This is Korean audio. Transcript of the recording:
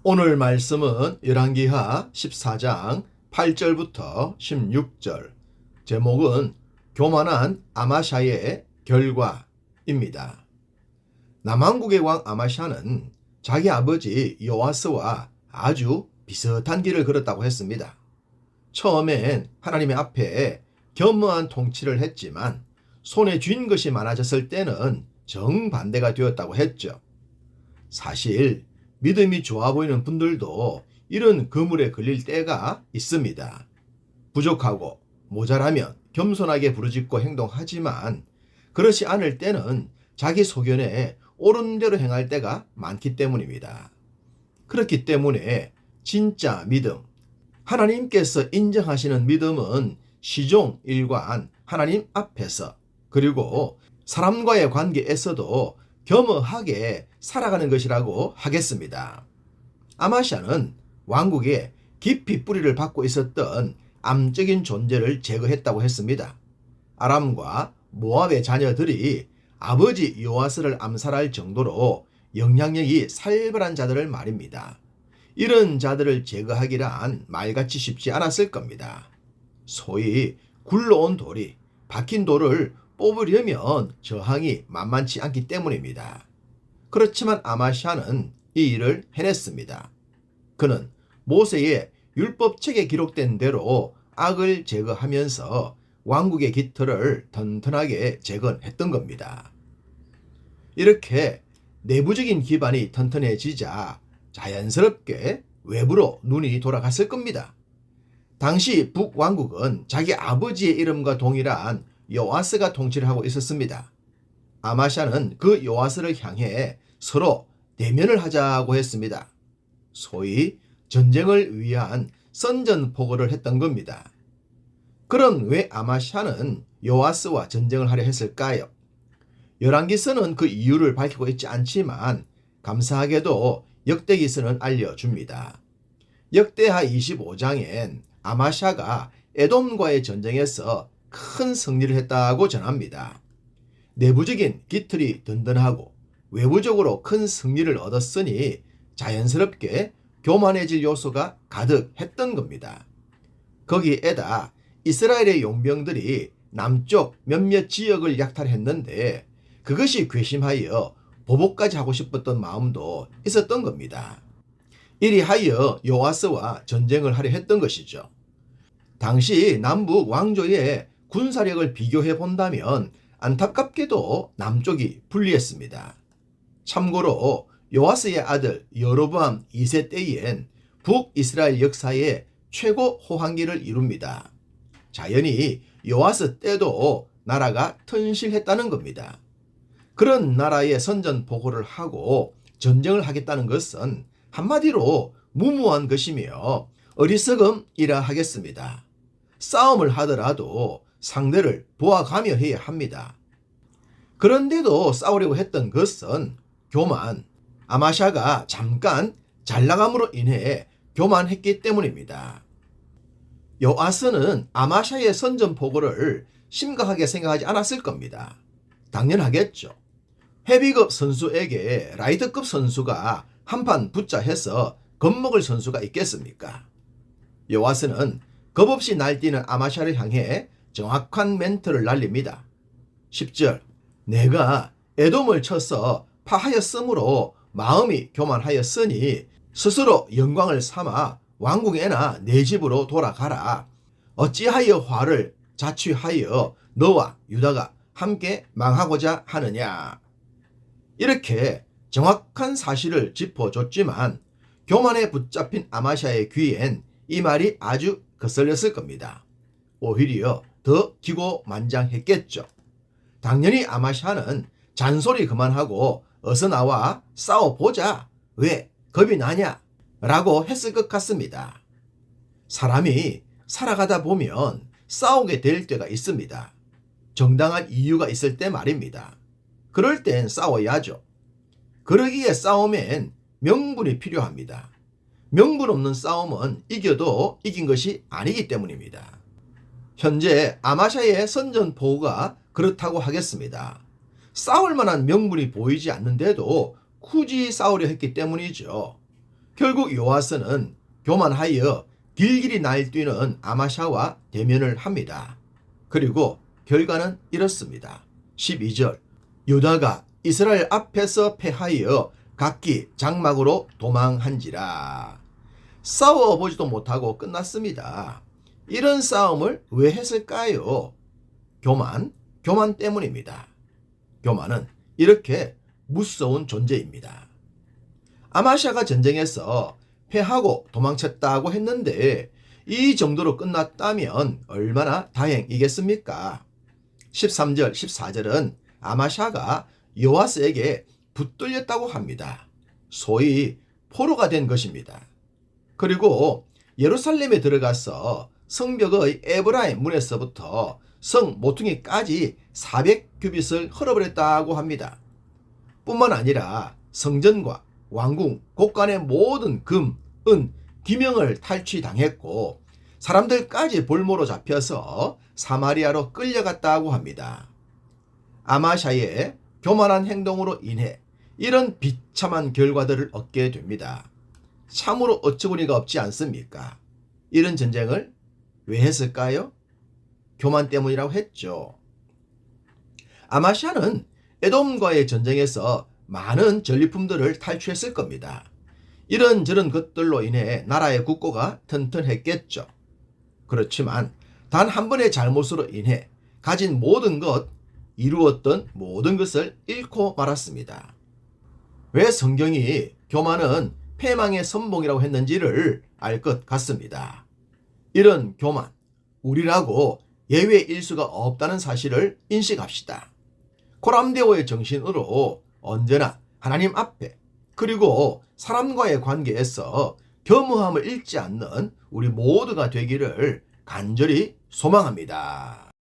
오늘 말씀은 열왕기하 14장 8절부터 16절, 제목은 교만한 아마샤의 결과입니다. 남왕국의 왕 아마샤는 자기 아버지 요아스와 아주 비슷한 길을 걸었다고 했습니다. 처음엔 하나님의 앞에 겸허한 통치를 했지만 손에 쥔 것이 많아졌을 때는 정반대가 되었다고 했죠. 사실 믿음이 좋아 보이는 분들도 이런 그물에 걸릴 때가 있습니다. 부족하고 모자라면 겸손하게 부르짖고 행동하지만 그렇지 않을 때는 자기 소견에 옳은 대로 행할 때가 많기 때문입니다. 그렇기 때문에 진짜 믿음, 하나님께서 인정하시는 믿음은 시종 일관 하나님 앞에서, 그리고 사람과의 관계에서도 겸허하게 살아가는 것이라고 하겠습니다. 아마샤는 왕국에 깊이 뿌리를 받고 있었던 암적인 존재를 제거했다고 했습니다. 아람과 모압의 자녀들이 아버지 요아스를 암살할 정도로 영향력이 살벌한 자들을 말입니다. 이런 자들을 제거하기란 말같이 쉽지 않았을 겁니다. 소위 굴러온 돌이 박힌 돌을 뽑으려면 저항이 만만치 않기 때문입니다. 그렇지만 아마샤는 이 일을 해냈습니다. 그는 모세의 율법책에 기록된 대로 악을 제거하면서 왕국의 깃털을 튼튼하게 재건했던 겁니다. 이렇게 내부적인 기반이 튼튼해지자 자연스럽게 외부로 눈이 돌아갔을 겁니다. 당시 북왕국은 자기 아버지의 이름과 동일한 요아스가 통치를 하고 있었습니다. 아마샤는 그 요아스를 향해 서로 대면을 하자고 했습니다. 소위 전쟁을 위한 선전포고를 했던 겁니다. 그럼 왜 아마샤는 요아스와 전쟁을 하려 했을까요? 열왕기서는 그 이유를 밝히고 있지 않지만 감사하게도 역대기서는 알려줍니다. 역대하 25장엔 아마샤가 에돔과의 전쟁에서 큰 승리를 했다고 전합니다. 내부적인 깃털이 든든하고 외부적으로 큰 승리를 얻었으니 자연스럽게 교만해질 요소가 가득했던 겁니다. 거기에다 이스라엘의 용병들이 남쪽 몇몇 지역을 약탈했는데 그것이 괘씸하여 보복까지 하고 싶었던 마음도 있었던 겁니다. 이리하여 요아스와 전쟁을 하려 했던 것이죠. 당시 남북 왕조의 군사력을 비교해 본다면 안타깝게도 남쪽이 불리했습니다. 참고로 요아스의 아들 여로보암 2세 때엔 북이스라엘 역사의 최고 호황기를 이룹니다. 자연히 요아스 때도 나라가 튼실했다는 겁니다. 그런 나라의 선전포고를 하고 전쟁을 하겠다는 것은 한마디로 무모한 것이며 어리석음이라 하겠습니다. 싸움을 하더라도 상대를 보아가며 해야 합니다. 그런데도 싸우려고 했던 것은 교만, 아마샤가 잠깐 잘나감으로 인해 교만했기 때문입니다. 요아스는 아마샤의 선전포고를 심각하게 생각하지 않았을 겁니다. 당연하겠죠. 헤비급 선수에게 라이트급 선수가 한판 붙자 해서 겁먹을 선수가 있겠습니까? 요아스는 겁없이 날뛰는 아마샤를 향해 정확한 멘트를 날립니다. 10절, 내가 에돔을 쳐서 파하였으므로 마음이 교만하였으니 스스로 영광을 삼아 왕궁에나 내 집으로 돌아가라. 어찌하여 화를 자취하여 너와 유다가 함께 망하고자 하느냐. 이렇게 정확한 사실을 짚어줬지만 교만에 붙잡힌 아마샤의 귀엔 이 말이 아주 거슬렸을 겁니다. 오히려 더 기고만장했겠죠. 당연히 아마샤는 잔소리 그만하고 어서 나와 싸워보자. 왜 겁이 나냐? 라고 했을 것 같습니다. 사람이 살아가다 보면 싸우게 될 때가 있습니다. 정당한 이유가 있을 때 말입니다. 그럴 땐 싸워야죠. 그러기에 싸움엔 명분이 필요합니다. 명분 없는 싸움은 이겨도 이긴 것이 아니기 때문입니다. 현재 아마샤의 선전포고가 그렇다고 하겠습니다. 싸울 만한 명분이 보이지 않는데도 굳이 싸우려 했기 때문이죠. 결국 요아스는 교만하여 길길이 날뛰는 아마샤와 대면을 합니다. 그리고 결과는 이렇습니다. 12절 유다가 이스라엘 앞에서 패하여 각기 장막으로 도망한지라. 싸워보지도 못하고 끝났습니다. 이런 싸움을 왜 했을까요? 교만 때문입니다. 교만은 이렇게 무서운 존재입니다. 아마샤가 전쟁에서 패하고 도망쳤다고 했는데 이 정도로 끝났다면 얼마나 다행이겠습니까? 13절, 14절은 아마샤가 요아스에게 붙들렸다고 합니다. 소위 포로가 된 것입니다. 그리고 예루살렘에 들어가서 성벽의 에브라임 문에서부터 성 모퉁이까지 400규빗을 헐어버렸다고 합니다. 뿐만 아니라 성전과 왕궁, 곳간의 모든 금, 은, 기명을 탈취당했고 사람들까지 볼모로 잡혀서 사마리아로 끌려갔다고 합니다. 아마샤의 교만한 행동으로 인해 이런 비참한 결과들을 얻게 됩니다. 참으로 어처구니가 없지 않습니까? 이런 전쟁을 왜 했을까요? 교만 때문이라고 했죠. 아마샤는 에돔과의 전쟁에서 많은 전리품들을 탈취했을 겁니다. 이런저런 것들로 인해 나라의 국고가 튼튼했겠죠. 그렇지만 단 한 번의 잘못으로 인해 가진 모든 것, 이루었던 모든 것을 잃고 말았습니다. 왜 성경이 교만은 패망의 선봉이라고 했는지를 알 것 같습니다. 이런 교만, 우리라고 예외일 수가 없다는 사실을 인식합시다. 코람데오의 정신으로 언제나 하나님 앞에 그리고 사람과의 관계에서 겸허함을 잃지 않는 우리 모두가 되기를 간절히 소망합니다.